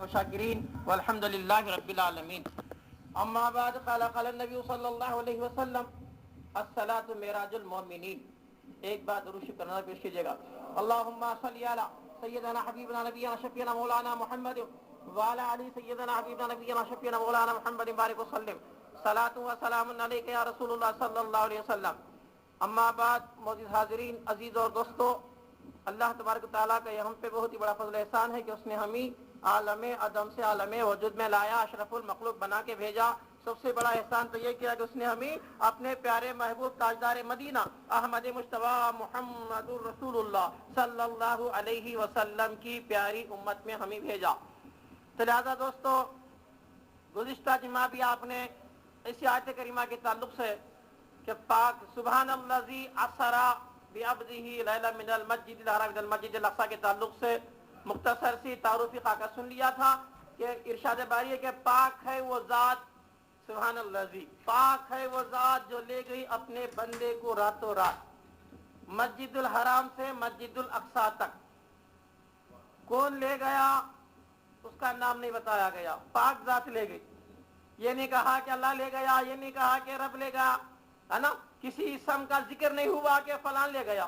شاکرین والحمد للہ رب العالمین. اما بعد قال النبی صلی اللہ علیہ وسلم الصلاۃ معراج المؤمنین. ایک بات ضرور کرنا پیش کیجیے گا. اللہم صلی علی سیدنا حبیبنا نبینا شفیعنا مولانا محمد وعلی علی سیدنا حبیبنا نبینا شفیعنا مولانا محمد بارک وسلم. صلاۃ و سلام علیک یا رسول اللہ صلی اللہ علیہ وسلم. اما بعد معزز حاضرین، عزیز اور دوستو، اللہ تبارک تعالیٰ کا یہ ہم پہ بہت ہی بڑا فضل احسان ہے کہ اس نے ہمیں عالم عدم سے عالم وجود میں لایا، اشرف المخلوق بنا کے بھیجا. سب سے بڑا احسان تو یہ کیا کہ اس نے ہمیں اپنے پیارے محبوب تاجدار مدینہ احمد مصطفیٰ محمد الرسول اللہ صلی اللہ علیہ وسلم کی پیاری امت میں ہمیں بھیجا. تو لہٰذا دوستو، گزشتہ جمعہ بھی آپ نے اسی آیت کریمہ کے تعلق سے کہ پاک سبحان الذی اسری بعبدہ لیلا من المسجد الحرام الی المسجد الاقصی کے تعلق سے مختصر سی تعارفی خاکہ سن لیا تھا کہ ارشاد باری ہے کہ پاک ہے وہ ذات، سبحان الذی، پاک ہے وہ ذات جو لے گئی اپنے بندے کو راتوں رات مسجد الحرام سے مسجد الاقصی تک. کون لے گیا اس کا نام نہیں بتایا گیا، پاک ذات لے گئی. یہ نہیں کہا کہ اللہ لے گیا، یہ نہیں کہا کہ رب لے گیا، ہے نا. کسی اسم کا ذکر نہیں ہوا کہ فلاں لے گیا.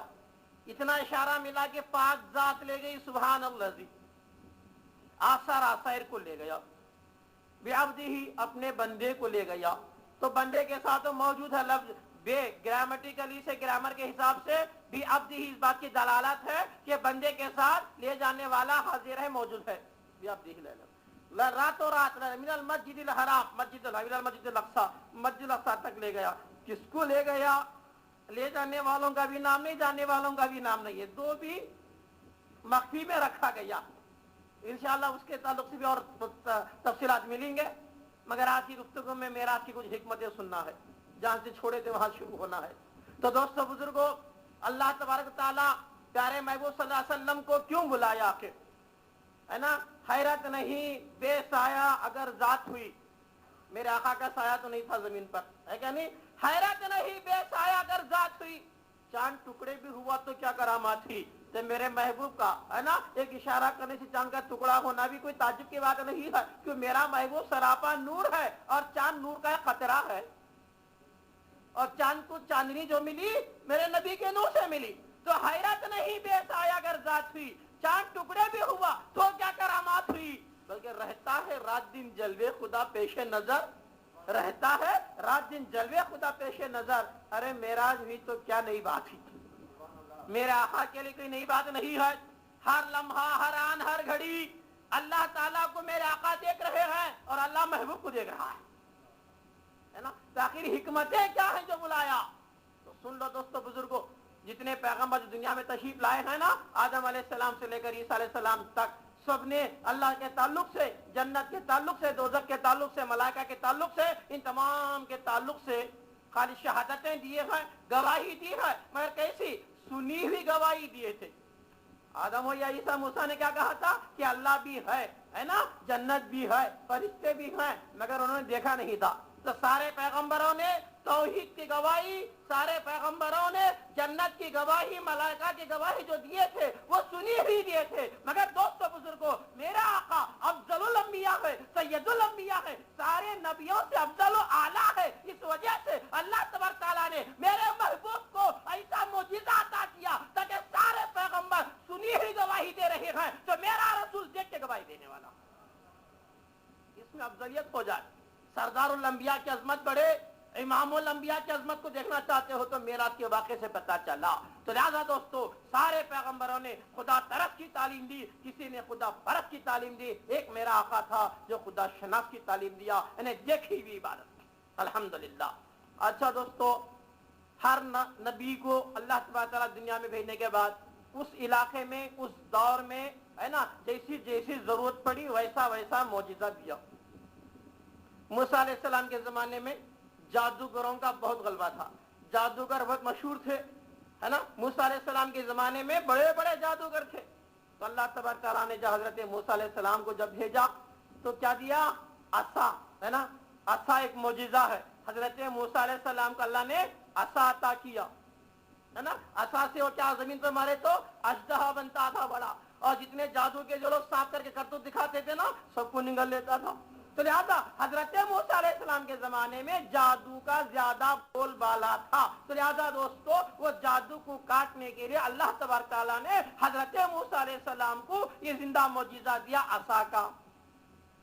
اتنا اشارہ ملا کہ پاک ذات لے گئی، سبحان الذی. آثار آثار کو لے گیا، بعبدہ اپنے بندے کو لے گیا. تو بندے کے ساتھ موجود ہے لفظ بے، گرامیٹیکلی سے گرامر کے حساب سے بعبدہ اس بات کی دلالت ہے کہ بندے کے ساتھ لے جانے والا حاضر ہے، موجود ہے. بعبدہ لے گیا راتوں رات من المسجد الحرام مسجد المسجد الاقصی، مسجد الاقصی تک لے گیا. کس کو لے گیا؟ لے جانے والوں کا بھی نام نہیں، جانے والوں کا بھی نام نہیں ہے، دو بھی مخفی میں رکھا گیا. انشاءاللہ اس کے تعلق سے بھی اور تفصیلات ملیں گے، مگر آج کی گفتگو میں معراج کی کچھ حکمتیں سننا ہے. جہاں سے چھوڑے تھے وہاں شروع ہونا ہے. تو دوستو بزرگوں، اللہ تبارک تعالیٰ پیارے محبوب صلی اللہ علیہ وسلم کو کیوں بلایا آخر؟ ہے نا. حیرت نہیں بے سایہ اگر ذات ہوئی، میرے آقا کا سایہ تو نہیں تھا زمین پر، ہے کہ نہیں. حیرت نہیں بے سایہ اگر ذات ہوئی، چاند ٹکڑے بھی ہوا تو کیا کرامات تھی. تو میرے محبوب کا، ہے نا، ایک اشارہ کرنے سے چاند کا ٹکڑا ہونا بھی کوئی تعجب کی بات نہیں ہے، کہ میرا محبوب سراپا نور ہے اور چاند نور کا ایک قطرہ ہے. اور چاند کو چاندنی جو ملی میرے نبی کے نور سے ملی. تو حیرت نہیں بے سایہ اگر ذات ہوئی، چاند ٹکڑے بھی ہوا تو کیا کرامات ہوئی. بلکہ رہتا ہے رات دن جلوے خدا پیش نظر، رہتا ہے رات دن جلوے خدا پیش نظر. ارے معراج ہوئی تو کیا نئی بات ہوئی؟ میرے آقا کے لیے کوئی نئی بات نہیں ہے. ہر لمحہ، ہر آن، ہر گھڑی اللہ تعالیٰ کو میرے آقا دیکھ رہے ہیں اور اللہ محبوب کو دیکھ رہا ہے نا. آخر حکمتیں کیا ہیں جو بلایا؟ تو سن لو دوستو بزرگوں، جتنے پیغمبر دنیا میں تشریف لائے ہیں نا، آدم علیہ السلام سے لے کر عیسیٰ علیہ السلام تک، سب نے اللہ کے تعلق سے، جنت کے تعلق سے، دوزخ کے تعلق سے، ملائکہ کے تعلق سے، ان تمام کے تعلق سے خالی شہادتیں دیے ہیں، گواہی دی ہے، مگر کیسی؟ سنی ہوئی گواہی دیے تھے. آدم و یا عیسیٰ موسیٰ نے کیا کہا تھا کہ اللہ بھی ہے نا، جنت بھی ہے، فرشتے بھی ہیں، مگر انہوں نے دیکھا نہیں تھا. تو سارے پیغمبروں نے توحید کی گواہی، سارے پیغمبروں نے جنت کی گواہی، ملائکہ کی گواہی جو دیے تھے وہ سنی ہوئی دیے تھے. مگر دوستو بزرگوں، میرا آقا افضل الانبیاء ہے، سید الانبیاء ہے، سارے نبیوں سے افضل و اعلیٰ ہے. اس وجہ سے اللہ تبارک تعالیٰ نے میرے محبوب کو ایسا معجزہ عطا کیا تاکہ سارے پیغمبر سنی ہوئی گواہی دے رہے ہیں تو میرا رسول دیکھ کے گواہی دینے والا، اس میں افضلیت ہو جائے. سردار الانبیاء کی عظمت بڑھے، امام الانبیاء کی عظمت کو دیکھنا چاہتے ہو تو معراج کے واقعے سے پتہ چلا. تو لہذا دوستو، سارے پیغمبروں نے خدا طرف کی تعلیم دی، کسی نے خدا پرست کی تعلیم دی. ایک میرا آقا تھا جو خدا شناس کی تعلیم دیا، انہیں دیکھی ہوئی عبادت کی. الحمدللہ. اچھا دوستو، ہر نبی کو اللہ تبارک تعالیٰ دنیا میں بھیجنے کے بعد اس علاقے میں، اس دور میں، ہے نا، جیسی جیسی ضرورت پڑی ویسا ویسا معجزہ دیا. موسیٰ علیہ السلام کے زمانے میں جادوگروں کا بہت غلبہ تھا، جادوگر بہت مشہور تھے، ہے نا. موسیٰ علیہ السلام کے زمانے میں بڑے بڑے جادوگر تھے. تو اللہ تبارک تعالیٰ نے جب حضرت موسیٰ علیہ السلام کو جب بھیجا تو کیا دیا؟ عصا، ہے نا. عصا ایک معجزہ ہے. حضرت موسیٰ علیہ السلام کو اللہ نے عصا عطا کیا، ہے نا. عصا سے وہ کیا زمین پر مارے تو اژدہا بنتا تھا بڑا، اور جتنے جادو کے جو لوگ صاف کر کے کرتوت دکھاتے تھے نا سب کو نگل لیتا تھا. تو لہٰذا حضرت موسیٰ علیہ السلام کے زمانے میں جادو کا زیادہ بول بالا تھا. تو لہٰذا دوستو وہ جادو کو کاٹنے کے لیے اللہ تبارک تعالیٰ نے حضرت موسیٰ علیہ السلام کو یہ زندہ معجزہ دیا عصا کا,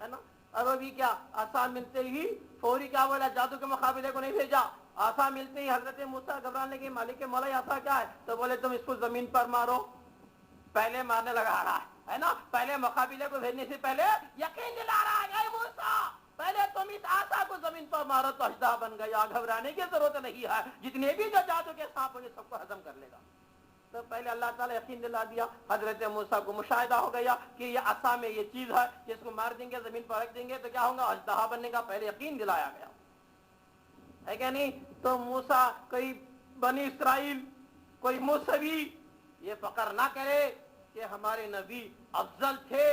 ہے نا. اور وہ بھی کیا, عصا ملتے ہی فوری کیا بولا, جادو کے مقابلے کو نہیں بھیجا. عصا ملتے ہی حضرت موسیٰ گھبرانے کے مالک مولا عصا کیا ہے, تو بولے تم اس کو زمین پر مارو. پہلے مارنے لگا رہا ہے نا, پہلے مقابلے کو بھیجنے سے پہلے یقین دلا رہا ہے موسیٰ پہلے تم اس عصا کو زمین پر مارو تو اژدہا بن گیا, گھبرانے کی ضرورت نہیں ہے, جتنے بھی جو جادو کے سانپ ہوں گے سب کو ہضم کر لے گا. تو پہلے اللہ تعالیٰ یقین دلا دیا, حضرت موسیٰ کو مشاہدہ ہو گیا کہ یہ عصا میں یہ چیز ہے, جس کو مار دیں گے زمین پر رکھ دیں گے تو کیا ہوگا, اژدہا بننے کا پہلے یقین دلایا گیا ہے کہ نہیں. تو موسیٰ کوئی بنی اسرائیل کوئی موسوی یہ فخر نہ کرے کہ ہمارے نبی افضل تھے,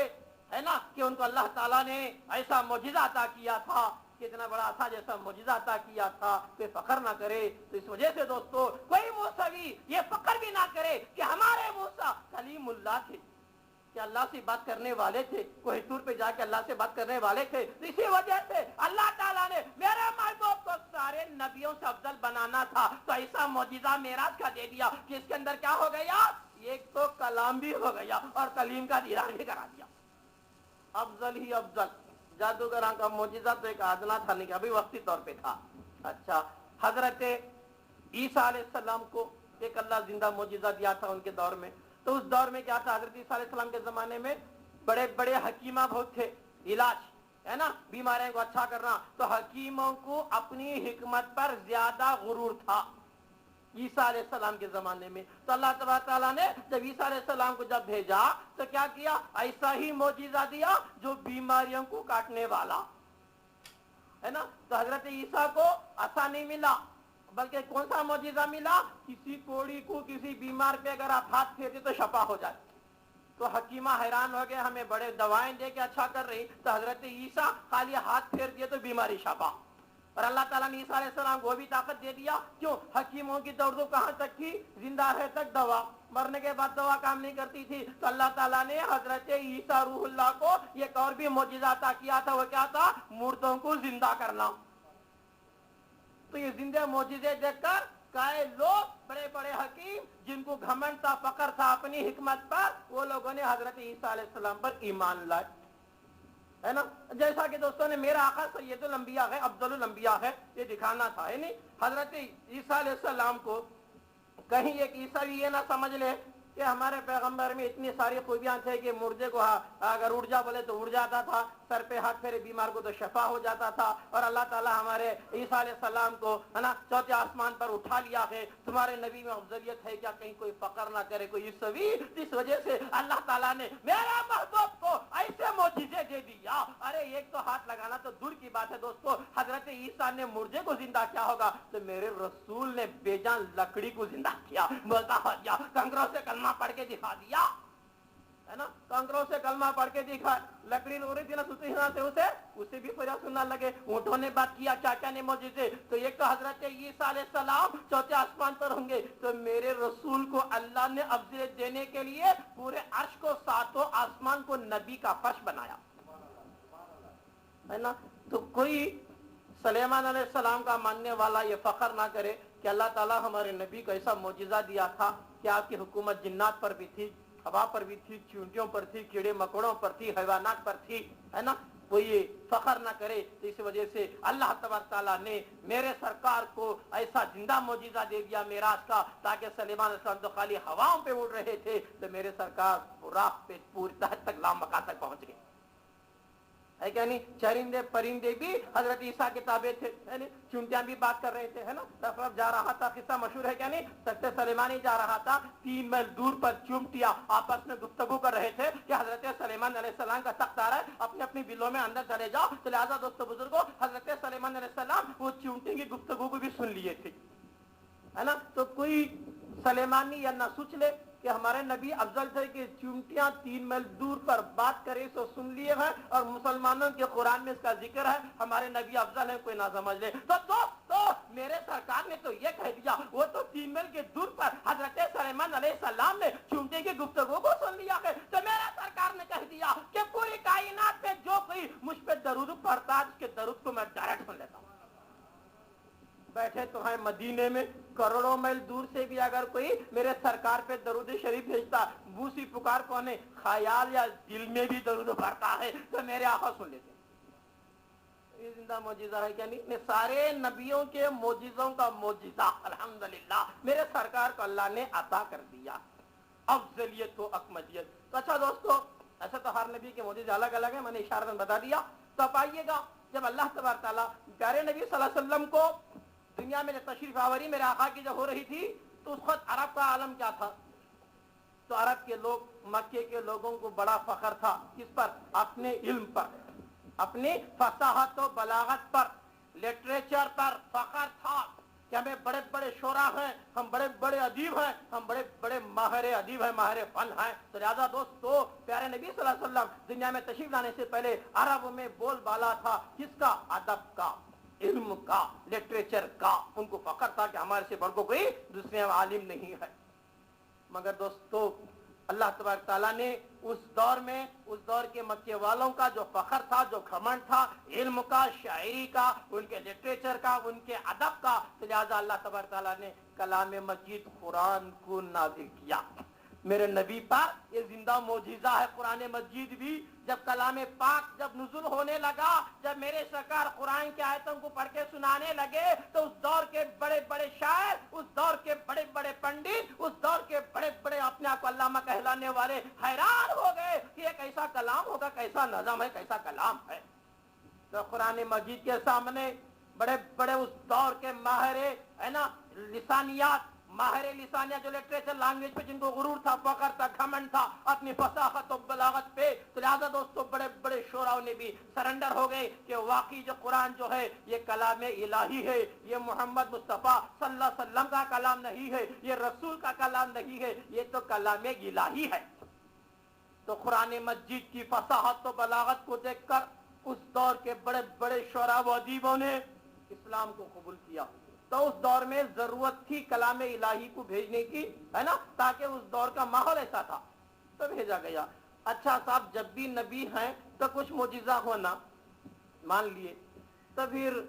ہے نا, کہ ان کو اللہ تعالیٰ نے ایسا معجزہ عطا کیا تھا, کتنا بڑا تھا جیسا معجزہ عطا کیا تھا, کوئی فخر نہ کرے. تو اس وجہ سے دوستو کوئی موسوی یہ فخر بھی نہ کرے کہ ہمارے موسیٰ کلیم اللہ تھے, کہ اللہ سے بات کرنے والے تھے, کوہ طور پہ جا کے اللہ سے بات کرنے والے تھے. اسی وجہ سے اللہ تعالیٰ نے میرے محبوب کو سارے نبیوں سے افضل بنانا تھا, تو ایسا معجزہ معراج کا دے دیا کہ اس کے اندر کیا ہو گیا, ایک تو کلام بھی ہو گیا اور کلیم کا دیدار بھی کرا دیا. افضل ہی افضل. جادوگراں کا معجزہ تو ایک ادنا تھا, نہیں کہ ابھی وقتی طور پہ تھا. اچھا, حضرت عیسیٰ علیہ السلام کو ایک اللہ زندہ معجزہ دیا تھا ان کے دور میں. تو اس دور میں کیا تھا, حضرت عیسیٰ علیہ السلام کے زمانے میں بڑے بڑے حکیمہ بہت تھے, علاج ہے نا, بیماریوں کو اچھا کرنا. تو حکیموں کو اپنی حکمت پر زیادہ غرور تھا عیسیٰ علیہ السلام کے زمانے میں. تو اللہ تبارک تعالیٰ نے جب عیسیٰ علیہ السلام کو جب بھیجا تو کیا کیا, ایسا ہی معجزہ دیا جو بیماریوں کو کاٹنے والا, ہے نا. تو حضرت عیسیٰ کو عصا نہیں ملا, بلکہ کون سا معجزہ ملا, کسی کوڑی کو کسی بیمار پہ اگر آپ ہاتھ پھیرتے تو شفا ہو جاتی. تو حکیمہ حیران ہو گئے, ہمیں بڑے دوائیں دے کے اچھا کر رہی, تو حضرت عیسیٰ خالی ہاتھ پھیر دیے تو بیماری شفا. اور اللہ تعالیٰ نے عیسیٰ علیہ السلام کو بھی طاقت دے دیا. کیوں, حکیموں کی دوڑ کہاں تک تھی, زندہ رہے تک دوا, مرنے کے بعد دوا کام نہیں کرتی تھی. تو اللہ تعالیٰ نے حضرت عیسیٰ روح اللہ کو ایک اور بھی معجزہ عطا کیا تھا, وہ کیا تھا, مردوں کو زندہ کرنا. تو یہ زندہ معجزے دیکھ کر کئی لوگ بڑے بڑے حکیم جن کو گھمنڈ تھا, فخر تھا اپنی حکمت پر, وہ لوگوں نے حضرت عیسیٰ علیہ السلام پر ایمان لائے, ہے نا. جیسا کہ دوستوں نے میرا آقا سید الانبیاء ہے, افضل الانبیاء ہے, یہ دکھانا تھا, ہے نہیں. حضرت عیسیٰ علیہ السلام کو کہیں ایک عیسائی یہ نہ سمجھ لے کہ ہمارے پیغمبر میں اتنی ساری خوبیاں تھے کہ مردے کو اگر اٹھ جا بولے تو اٹھ جاتا تھا, سر پہ ہاتھ پھیرے بیمار کو تو شفا ہو جاتا تھا. اور اللہ تعالیٰ ہمارے عیسیٰ علیہ السلام کو, ہے نا, چوتھے آسمان پر اٹھا لیا ہے. تمہارے نبی میں افضلیت ہے کیا, کہیں کوئی فخر نہ کرے کوئی عیسوی. اس وجہ سے اللہ تعالیٰ نے میرا محبوب کو ایسے معجزے دے دیا. ارے ایک تو ہاتھ لگانا تو دور کی بات ہے دوستو, حضرت عیسیٰ نے مردے کو زندہ کیا ہوگا, تو میرے رسول نے بے جان لکڑی کو زندہ کیا. بولتا ہو جا, کنکروں سے کلمہ پڑھ کے دکھا دیا, ہے نا, کنکروں سے کلمہ پڑھ کے دکھا. لکڑی نوری تھی نا سوتے سے اسے بھی فریاد سننا لگے. اونٹوں نے بات کیا, کیا کیا نے معجزے. تو ایک تو حضرت عیسیٰ علیہ السلام چوتھے آسمان پر ہوں گے, تو میرے رسول کو اللہ نے افضلیت دینے کے لیے پورے عرش کو, ساتوں آسمان کو نبی کا فرش بنایا, ہے نا. تو کوئی سلیمان علیہ السلام کا ماننے والا یہ فخر نہ کرے کہ اللہ تعالیٰ ہمارے نبی کو ایسا معجزہ دیا تھا کہ آپ کی حکومت جنات پر بھی تھی, ہوا پر بھی تھی, چونٹیوں پر تھی, کیڑے مکوڑوں پر تھی, حیوانات پر تھی, ہے نا. کوئی فخر نہ کرے. اس وجہ سے اللہ تبارک تعالیٰ نے میرے سرکار کو ایسا زندہ معجزہ دے دیا معراج کا, تاکہ سلیمان علیہ السلام تو خالی ہواؤں پہ اڑ رہے تھے, تو میرے سرکار راہ پہ پوری تحت تک لامکان تک پہنچ گئے, ہے کیا نہیں. چرندے پرندے بھی حضرت عیسیٰ کے تابع تھے, ہے نہیں. چونٹیاں بھی بات کر رہے تھے, ہے نا. سفر جا رہا تھا, قصہ مشہور ہے کیا نہیں, تخت سلیمانی جا رہا تھا, 3 میل دور پر چونٹیاں آپس میں گفتگو کر رہے تھے کہ حضرت سلیمان علیہ السلام کا تخت آ رہا ہے, اپنی اپنی بلوں میں اندر چلے جاؤ. تو لہٰذا دوستو بزرگوں, حضرت سلیمان علیہ السلام وہ چونٹی کی گفتگو کو بھی سن لیے تھے, ہے نا. تو کوئی سلیمانی یا نہ سوچ لے کہ ہمارے نبی افضل تھے کہ چونٹیاں 3 میل دور پر بات کرے سو سن لیے ہیں, اور مسلمانوں کے قرآن میں اس کا ذکر ہے, ہمارے نبی افضل ہیں, کوئی نہ سمجھ لے. تو میرے سرکار نے تو یہ کہہ دیا, وہ تو 3 میل کے دور پر حضرت سلیمان علیہ السلام نے جھومتے کی گفتگو کو سن لیا ہے تو میرے سرکار نے کہہ دیا کہ پوری کائنات میں جو کوئی مجھ پہ درود پڑھتا ہے اس کے درود کو میں ڈائریکٹ سن لیتا ہوں. بیٹھے تو ہیں مدینے میں, کروڑوں میل دور سے بھی اگر کوئی میرے سرکار پہ درود شریف بھیجتا, بوسی پکار کونے خیال یا دل میں بھی درود پڑھتا ہے تو میرے آقا سن لیتے. یہ زندہ معجزہ ہے کیا نہیں؟ میں سارے نبیوں کے معجزوں کا معجزہ الحمدللہ میرے سرکار کو اللہ نے عطا کر دیا, افضلیت و اکملیت. تو اچھا دوستو, ایسا تو ہر نبی کے معجزے الگ الگ ہیں, میں نے اشارہ بتا دیا. تو اب آئیے گا, جب اللہ تبارک تعالیٰ پیارے نبی صلی اللہ علیہ وسلم کو دنیا میں تشریف آوری میرے آقا کی جب ہو رہی تھی تو اس وقت عرب کا عالم کیا تھا؟ تو عرب کے لوگ, مکے کے لوگوں کو بڑا فخر تھا کس پر؟ اپنے علم پر, اپنی فصاحت و بلاغت پر, لٹریچر پر فخر تھا کہ ہمیں بڑے بڑے شعراء ہیں, ہم بڑے بڑے ادیب ہیں, ہم بڑے بڑے ماہر ادیب ہیں, ماہر فن ہیں. تو لہٰذا دوستو پیارے نبی صلی اللہ علیہ وسلم دنیا میں تشریف لانے سے پہلے عرب میں بول بالا تھا کس کا؟ ادب کا, علم کا, لٹریچر کا. ان کو فخر تھا کہ ہمارے سے بڑھ کو کوئی دوسرے عالم نہیں ہے. مگر دوستو اللہ تبارک تعالیٰ نے اس دور میں, اس دور کے مکے والوں کا جو فخر تھا, جو گھمنڈ تھا علم کا, شاعری کا, ان کے لٹریچر کا, ان کے ادب کا, تو لہٰذا اللہ تبارک تعالیٰ نے کلام مجید قرآن کو نازل کیا. میرے نبی پاک یہ زندہ معجزہ ہے قرآن مجید بھی. جب کلام پاک جب نزول ہونے لگا, جب میرے سرکار قرآن کی آیتوں کو پڑھ کے سنانے لگے تو اس دور کے بڑے بڑے شاعر, اس دور کے بڑے بڑے پنڈت, اس دور کے بڑے بڑے اپنے آپ کو علامہ کہلانے والے حیران ہو گئے کہ یہ کیسا کلام ہوگا, کیسا نظم ہے, کیسا کلام ہے. تو قرآن مجید کے سامنے بڑے بڑے اس دور کے ماہر ہے نا لسانیات, ماہر لسانیات جو لٹریچر لینگویج پہ جن کو غرور تھا, فخر تھا, گھمنڈ تھا اپنی فصاحت و بلاغت پہ, تو لہٰذا دوستو بڑے بڑے شعراء نے بھی سرنڈر ہو گئے کہ واقعی جو قرآن جو ہے یہ کلام الہی ہے, یہ محمد مصطفیٰ صلی اللہ علیہ وسلم کا کلام نہیں ہے, یہ رسول کا کلام نہیں ہے, یہ تو کلام الہی ہے. تو قرآن مجید کی فصاحت و بلاغت کو دیکھ کر اس دور کے بڑے بڑے شعراء و ادیبوں نے اسلام کو قبول کیا. تو اس دور میں ضرورت تھی کلام الہی کو بھیجنے کی, ہے نا, تاکہ اس دور کا ماحول ایسا تھا تو بھیجا گیا. اچھا صاحب, جب بھی نبی ہیں تو کچھ معجزہ ہونا مان لیے, تو پھر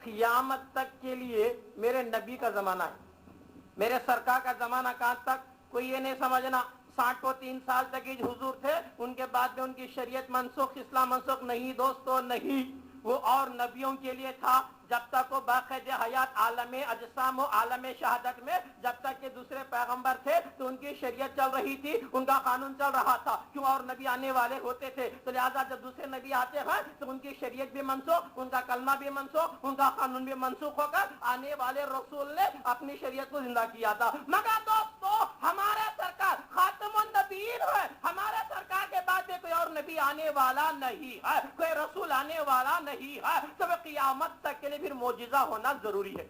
قیامت تک کے لیے میرے نبی کا زمانہ ہے, میرے سرکار کا زمانہ کہاں تک؟ کوئی یہ نہیں سمجھنا 63 سال تک ہی حضور تھے, ان کے بعد میں ان کی شریعت منسوخ, اسلام منسوخ. نہیں دوستو نہیں, وہ اور نبیوں کے لیے تھا جب تک وہ باقاعدہ حیات عالم اجسام و عالم شہادت میں جب تک کہ دوسرے پیغمبر تھے تو ان کی شریعت چل رہی تھی, ان کا قانون چل رہا تھا. کیوں؟ اور نبی آنے والے ہوتے تھے, تو لہٰذا جب دوسرے نبی آتے ہیں تو ان کی شریعت بھی منسوخ, ان کا کلمہ بھی منسوخ, ان کا قانون بھی منسوخ ہو کر آنے والے رسول نے اپنی شریعت کو زندہ کیا تھا. مگر دوستو ہمارے سرکار خاتم النبیین ہے, ہمارے سرکار کے بعد میں کوئی اور نبی آنے والا نہیں ہے, کوئی رسول آنے والا نہیں ہے. تو قیامت تک کے لیے پھر معجزہ ہونا ضروری ہے.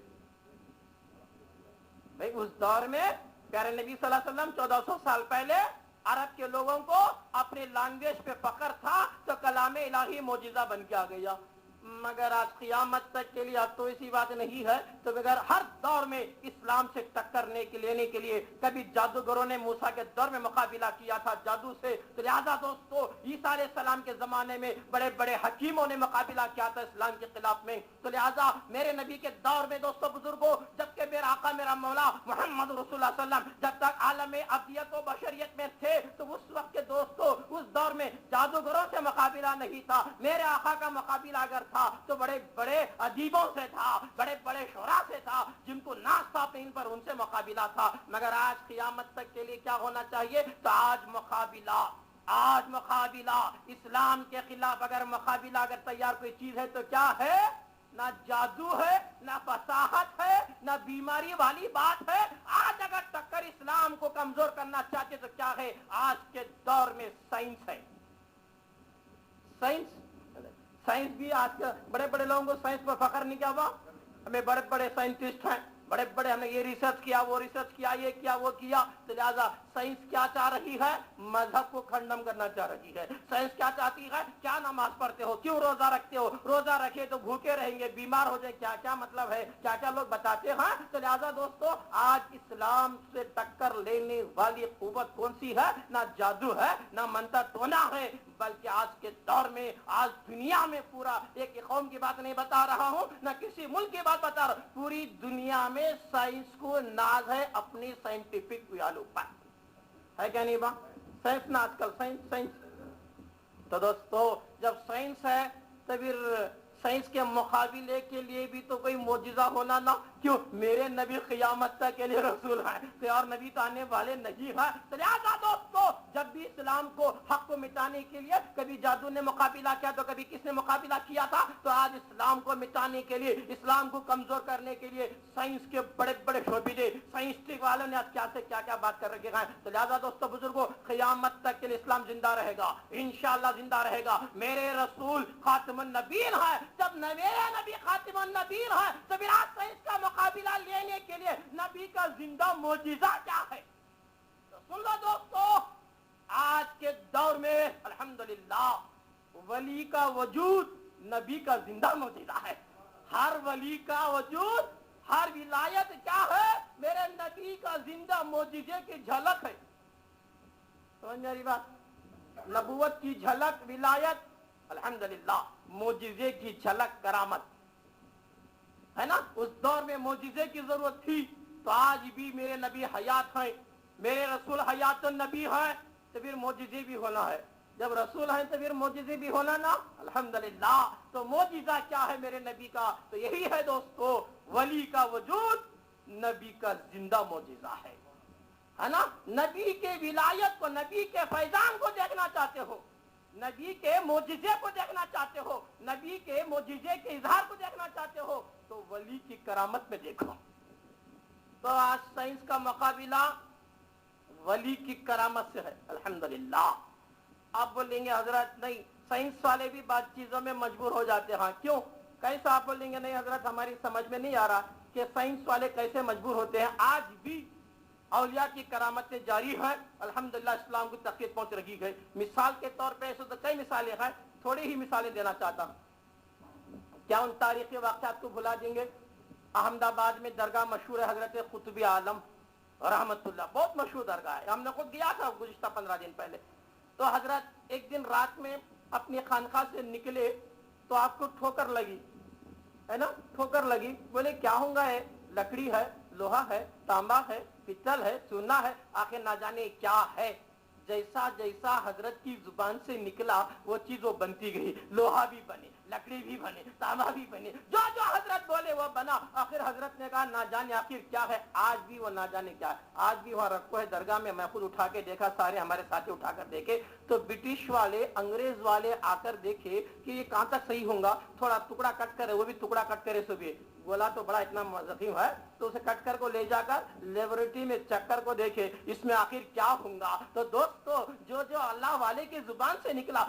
بھئی اس دور میں پیارے نبی صلی اللہ علیہ وسلم 1400 سال پہلے عرب کے لوگوں کو اپنے لینگویج پہ فخر تھا تو کلام الہی معجزہ بن کے آ گیا. مگر آج قیامت تک کے لیے اب تو ایسی بات نہیں ہے. تو مگر ہر دور میں اسلام سے ٹکر لینے کے لیے کبھی جادوگروں نے موسیٰ کے دور میں مقابلہ کیا تھا جادو سے, تو لہٰذا دوستو عیسیٰ علیہ السلام کے زمانے میں بڑے بڑے حکیموں نے مقابلہ کیا تھا اسلام کے خلاف میں. تو لہٰذا میرے نبی کے دور میں دوستو بزرگوں, جبکہ میرا آقا میرا مولا محمد رسول اللہ صلی اللہ علیہ وسلم جب تک عالم ابدیت و بشریت میں تھے تو اس وقت کے دوستو اس دور میں جادوگروں سے مقابلہ نہیں تھا. میرے آقا کا مقابلہ اگر تھا تو بڑے بڑے ادیبوں سے تھا, بڑے بڑے شعراء سے تھا, جن کو ناز تھا اپنے پر, ان سے مقابلہ تھا. مگر آج قیامت تک کے لیے کیا ہونا چاہیے؟ تو آج مقابلہ اسلام کے خلاف اگر مقابلہ اگر تیار کوئی چیز ہے تو کیا ہے؟ نہ جادو ہے, نہ فصاحت ہے, نہ بیماری والی بات ہے. آج اگر ٹکر اسلام کو کمزور کرنا چاہتے تو کیا ہے؟ آج کے دور میں سائنس ہے. سائنس بھی آج کے بڑے بڑے لوگوں کو سائنس پر فخر نہیں کیا ہوا. ہمیں بڑے بڑے سائنٹسٹ ہیں, بڑے بڑے ہم نے یہ ریسرچ کیا وہ ریسرچ کیا یہ کیا وہ کیا، تو لہٰذا سائنس کیا چاہ رہی ہے؟ مذہب کو کھنڈم کرنا چاہ رہی ہے۔ سائنس کیا چاہتی ہے؟ کیا نماز پڑھتے ہو، کیوں روزہ رکھتے ہو، روزہ رکھے تو بھوکے رہیں گے، بیمار ہو جائیں، کیا کیا مطلب ہے، کیا کیا لوگ بتاتے ہیں۔ تو لہٰذا دوستو آج اسلام سے ٹکر لینے والی قوت کون سی ہے؟ نہ جادو ہے، نہ منتر ٹونا ہے، بلکہ آج کے دور میں، آج دنیا میں، پورا ایک قوم کی بات نہیں بتا رہا ہوں، نہ کسی ملک کی بات بتا رہا ہوں، پوری دنیا میں سائنس کو ناز ہے اپنی سائنٹیفک ویالو پر، ہے کیا نہیں با؟ سائنس نہ آج کل سائنس سائنس۔ تو دوستو جب سائنس ہے تو پھر سائنس کے مقابلے کے لیے بھی تو کوئی معجزہ ہونا نہ، کیوں؟ میرے نبی قیامت تک کے لیے رسول ہیں، کوئی اور نبی تو آنے والے نہیں ہیں۔ تو لہٰذا دوستو جب بھی اسلام کو، حق کو مٹانے کے لیے کبھی جادو نے مقابلہ کیا تو کبھی کس نے مقابلہ کیا تھا، تو آج اسلام کو مٹانے کے لیے، اسلام کو کمزور کرنے کے لیے سائنس کے بڑے بڑے شعبے، سائنسٹک والوں نے آج کیا سے کیا کیا بات کر رکھے ہیں۔ تو لہٰذا دوستو بزرگوں قیامت تک کے لیے اسلام زندہ رہے گا، انشاءاللہ زندہ رہے گا۔ میرے رسول خاتم النبیین ہے، جب میرے نبی خاتم النبیین ہے تو پھر آج سائنس کا مقابلہ لینے کے لیے نبی کا زندہ معجزہ کیا ہے؟ تو سن لو دوستو آج کے دور میں الحمدللہ ولی کا وجود نبی کا زندہ معجزہ ہے۔ ہر ولی کا وجود، ہر ولایت کیا ہے؟ میرے نبی کا زندہ معجزے کی جھلک ہے۔ سمجھ میری بات؟ نبوت کی جھلک، ولایت، الحمدللہ معجزے کی جھلک، کرامت ہے نا۔ اس دور میں معجزے کی ضرورت تھی، تو آج بھی میرے نبی حیات ہیں، میرے رسول حیات النبی ہیں، تو پھر معجزے بھی ہونا ہے۔ جب رسول ہیں تو پھر معجزے بھی ہونا نا، الحمدللہ۔ تو معجزہ کیا ہے میرے نبی کا؟ تو یہی ہے دوستو، ولی کا وجود نبی کا زندہ معجزہ ہے نا۔ نبی کے ولایت کو، نبی کے فیضان کو دیکھنا چاہتے ہو، نبی کے معجزے کو دیکھنا چاہتے ہو، نبی کے معجزے کے اظہار کو دیکھنا چاہتے ہو، تو ولی کی کرامت میں دیکھو۔ تو آج سائنس کا مقابلہ ولی کی کرامت سے ہے، الحمدللہ۔ آپ بولیں گے حضرت نہیں، سائنس والے بھی بعض چیزوں میں مجبور ہو جاتے ہیں، کیوں؟ کیسے؟ آپ بولیں گے نہیں حضرت ہماری سمجھ میں نہیں آ رہا کہ سائنس والے کیسے مجبور ہوتے ہیں۔ آج بھی اولیاء کی کرامتیں جاری ہیں، الحمدللہ اسلام کو تقویت پہنچ رہی ہے۔ مثال کے طور پہ ایسے تو کئی مثالیں ہیں، تھوڑی ہی مثالیں دینا چاہتا ہوں۔ کیا ان تاریخی واقعات کو بھلا دیں گے؟ احمد آباد میں درگاہ مشہور ہے حضرت قطب عالم رحمت اللہ، بہت مشہور درگاہ ہے، ہم نے خود گیا تھا گزشتہ 15 دن پہلے۔ تو حضرت ایک دن رات میں اپنی خانقاہ سے نکلے تو آپ کو ٹھوکر لگی، ہے نا، ٹھوکر لگی، بولے کیا ہوں گا؟ ہے لکڑی ہے، لوہا ہے، تانبا ہے، پتل ہے، چونا ہے، آخر نہ جانے کیا ہے۔ جیسا جیسا حضرت کی زبان سے نکلا وہ چیز وہ بنتی گئی، لوہا بھی بنے، لکڑی بھی بنے، تانبا بھی بنے، جو جو حضرت بولے وہ بنا۔ آخر حضرت نے کہا نہ جانے آخر کیا ہے۔ آج بھی وہ نہ جانے کیا ہے، آج بھی وہاں رکھو ہے درگاہ میں، میں خود اٹھا کے دیکھا، سارے ہمارے ساتھی اٹھا کر دیکھے، تو برٹش والے، انگریز والے آ کر دیکھے کہ یہ کہاں تک صحیح ہوگا، تھوڑا ٹکڑا کٹ کرے، وہ بھی ٹکڑا کٹ کرے سو بھی گولا تو بڑا اتنا زخیم ہے، تو اسے کٹ کر کو لے جا کر لیبورٹری میں چیک کر کو دیکھے اس میں آخر کیا ہوگا۔ تو دوستو جو جو اللہ والے کی زبان سے نکلا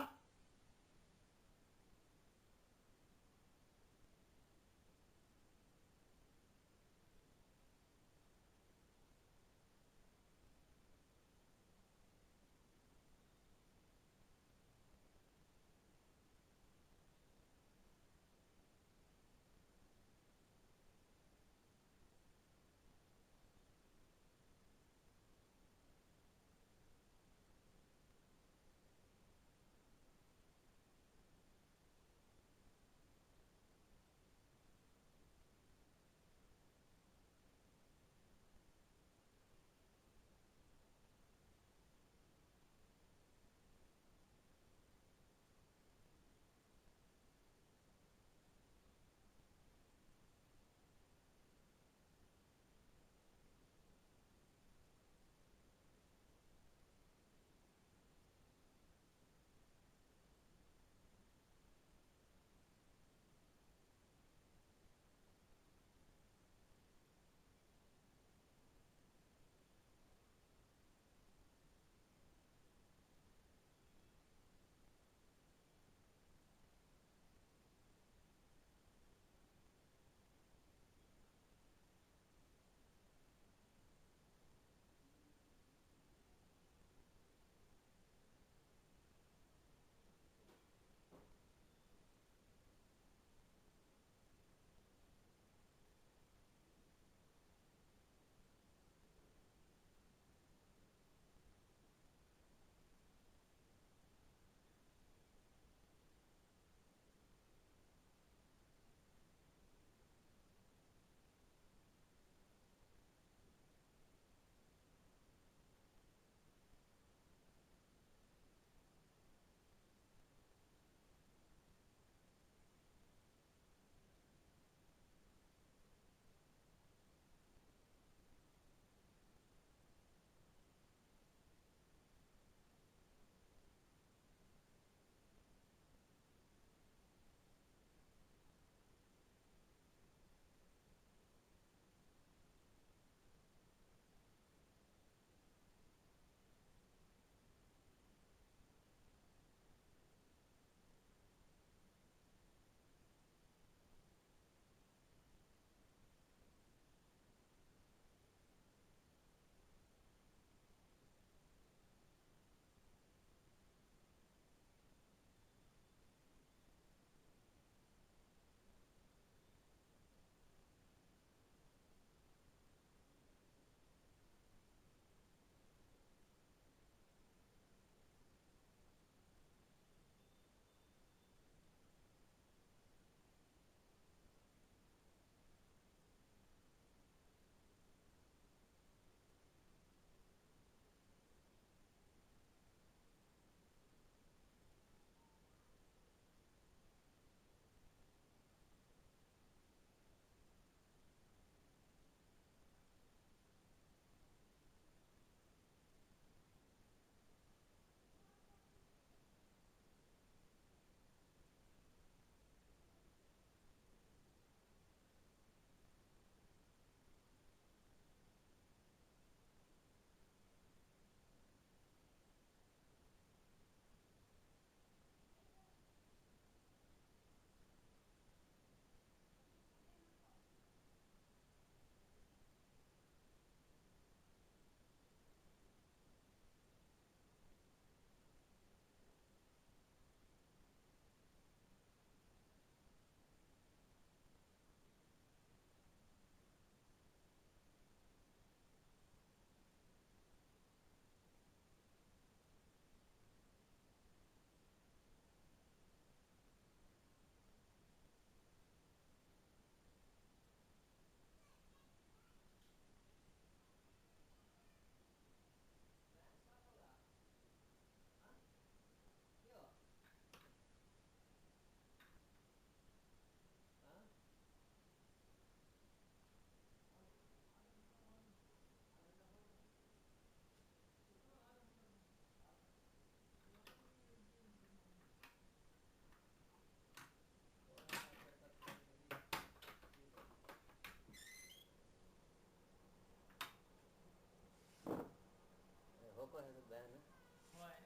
ہے تو بہن ہے